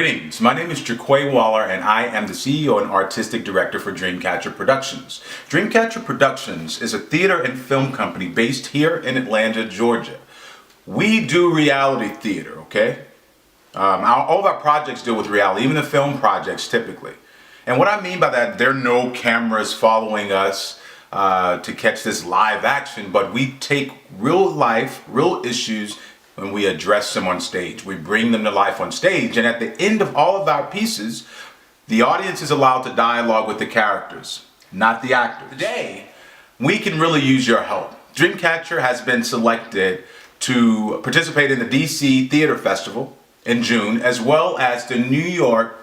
Greetings, my name is Jaquay Waller and I am the CEO and Artistic Director for DreamCatcher Productions. DreamCatcher Productions is a theater and film company based here in Atlanta, Georgia. We do reality theater, okay? All of our projects deal with reality, even the film projects typically. And what I mean by that, there are no cameras following us to catch this live action, but we take real life, real issues, when we address them on stage. We bring them to life on stage, and at the end of all of our pieces, the audience is allowed to dialogue with the characters, not the actors. Today, we can really use your help. DreamCatcher has been selected to participate in the DC Theater Festival in June, as well as the New York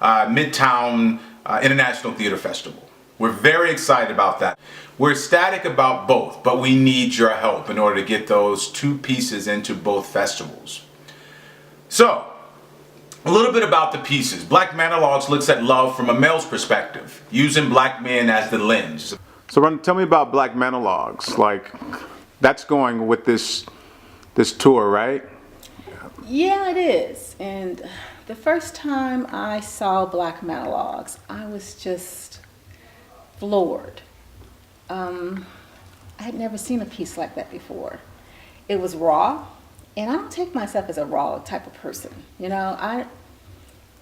Midtown International Theater Festival. We're very excited about that. We're ecstatic about both, but we need your help in order to get those two pieces into both festivals. So, a little bit about the pieces. Black Man-O-logues looks at love from a male's perspective, using black men as the lens. So tell me about Black Man-O-logues. Like, that's going with this tour, right? Yeah, it is. And the first time I saw Black Man-O-logues, I was just floored. I had never seen a piece like that before. It was raw, and I don't take myself as a raw type of person. You know,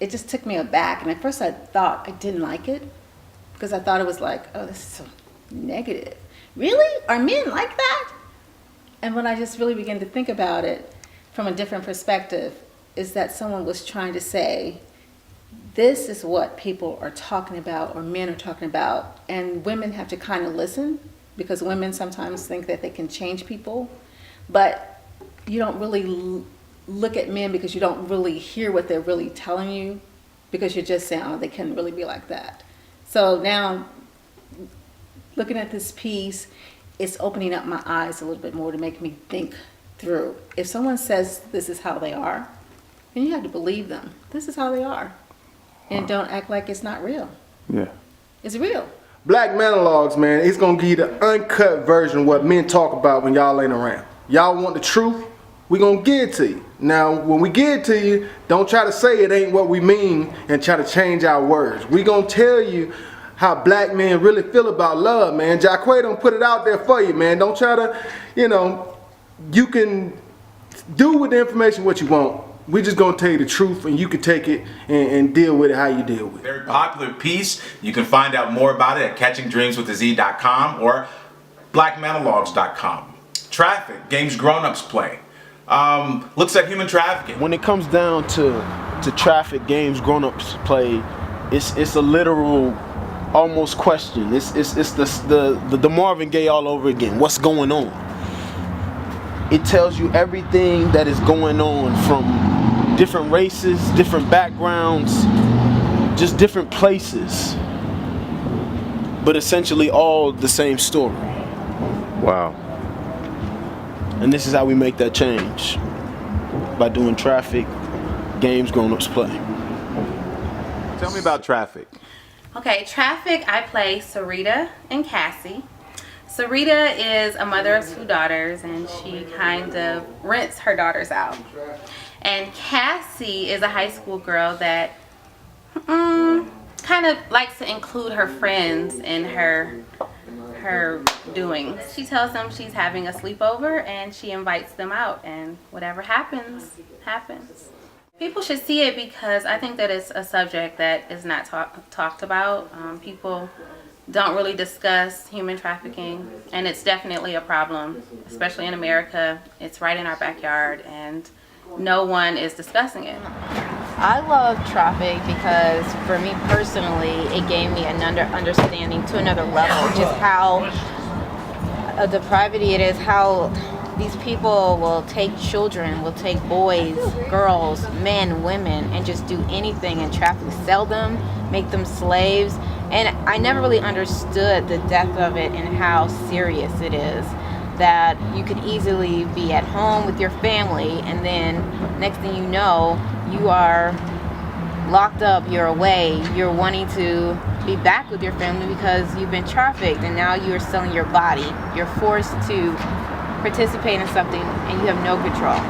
it just took me aback, and at first I thought I didn't like it because I thought it was like, oh, this is so negative. Really? Are men like that? And when I just really began to think about it from a different perspective, is that someone was trying to say, this is what people are talking about, or men are talking about, and women have to kind of listen, because women sometimes think that they can change people, but you don't really look at men because you don't really hear what they're really telling you, because you're just saying, oh, they couldn't really be like that. So now, looking at this piece, it's opening up my eyes a little bit more to make me think through. If someone says this is how they are, then you have to believe them. This is how they are. And don't act like it's not real. Yeah. It's real. Black Man-O-logues, man, it's gonna give you the uncut version of what men talk about when y'all ain't around. Y'all want the truth? We gonna give it to you. Now, when we give it to you, don't try to say it ain't what we mean and try to change our words. We gonna tell you how black men really feel about love, man. Jaquay don't put it out there for you, man. Don't try to, you can do with the information what you want. We're just going to tell you the truth, and you can take it and deal with it how you deal with it. Very popular piece. You can find out more about it at catchingdreamswithaz.com or blackmanologues.com. Traffic, games grown-ups play. Looks at human trafficking. When it comes down to traffic, games grown-ups play, it's a literal almost question. It's the Marvin Gaye all over again. What's going on? It tells you everything that is going on from different races, different backgrounds, just different places, but essentially all the same story. Wow. And this is how we make that change, by doing traffic, games grown-ups play. Tell me about Traffic. Okay, Traffic, I play Sarita and Cassie. Sarita is a mother of two daughters, and she kind of rents her daughters out. And Cassie is a high school girl that kind of likes to include her friends in her doings. She tells them she's having a sleepover, and she invites them out, and whatever happens, happens. People should see it because I think that it's a subject that is not talked about. People don't really discuss human trafficking, and it's definitely a problem, especially in America. It's right in our backyard, and no one is discussing it. I love Traffic because for me personally, it gave me another understanding to another level, just how a depravity it is, how these people will take children, will take boys, girls, men, women, and just do anything and traffic, sell them, make them slaves. And I never really understood the depth of it and how serious it is, that you could easily be at home with your family, and then next thing you know, you are locked up, you're away, you're wanting to be back with your family because you've been trafficked, and now you're selling your body. You're forced to participate in something and you have no control.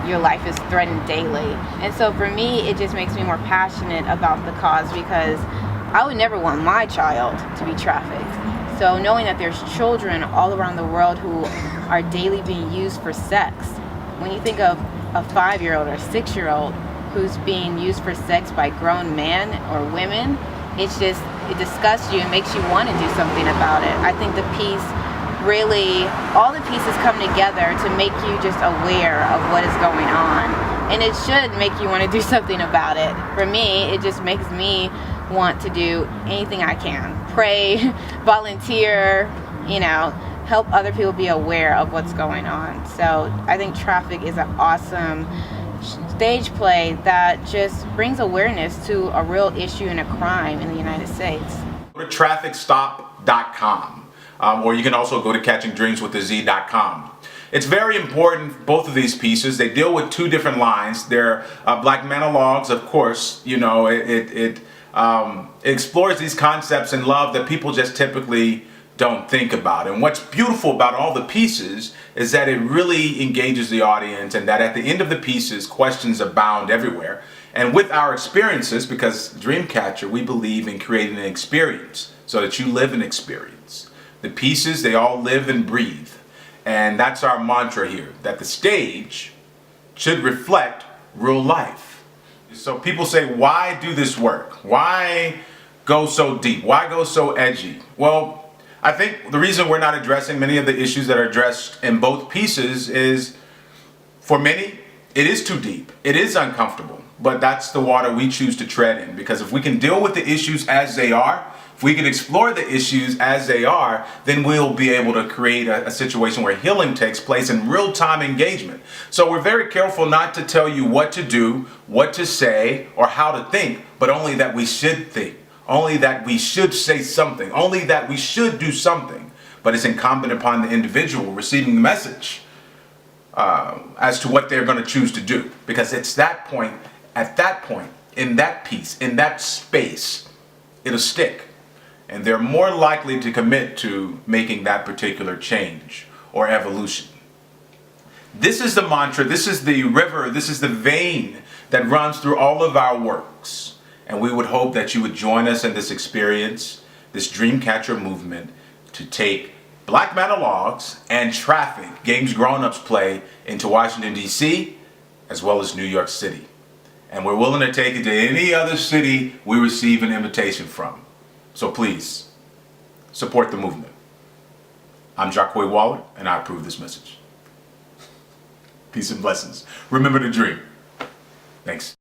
your life is threatened daily. And so for me, it just makes me more passionate about the cause, because I would never want my child to be trafficked. So knowing that there's children all around the world who are daily being used for sex, when you think of a 5-year-old or a 6-year-old who's being used for sex by grown men or women, it disgusts you and makes you want to do something about it. I think the piece really, all the pieces come together to make you just aware of what is going on. And it should make you want to do something about it. For me, it just makes me want to do anything I can. Pray, volunteer, help other people be aware of what's going on. So I think Traffic is an awesome stage play that just brings awareness to a real issue and a crime in the United States. Go to trafficstop.com, or you can also go to catchingdreamswithaz.com. It's very important, both of these pieces. They deal with two different lines. They're Black Man-O-logues, of course. It explores these concepts in love that people just typically don't think about. And what's beautiful about all the pieces is that it really engages the audience, and that at the end of the pieces, questions abound everywhere. And with our experiences, because DreamCatcher, we believe in creating an experience so that you live an experience. The pieces, they all live and breathe. And that's our mantra here, that the stage should reflect real life. So people say, why do this work? Why go so deep? Why go so edgy? Well, I think the reason we're not addressing many of the issues that are addressed in both pieces is, for many, it is too deep. It is uncomfortable, but that's the water we choose to tread in, because if we can deal with the issues as they are, if we can explore the issues as they are, then we'll be able to create a situation where healing takes place in real-time engagement. So we're very careful not to tell you what to do, what to say, or how to think, but only that we should think. Only that we should say something, only that we should do something, but it's incumbent upon the individual receiving the message as to what they're going to choose to do. Because it's at that point, in that piece, in that space, it'll stick. And they're more likely to commit to making that particular change or evolution. This is the mantra, this is the river, this is the vein that runs through all of our works. And we would hope that you would join us in this experience, this DreamCatcher movement, to take Black Man-O-logues and Traffic, games grown-ups play, into Washington, D.C., as well as New York City. And we're willing to take it to any other city we receive an invitation from. So please, support the movement. I'm Jacquay Waller, and I approve this message. Peace and blessings. Remember to dream. Thanks.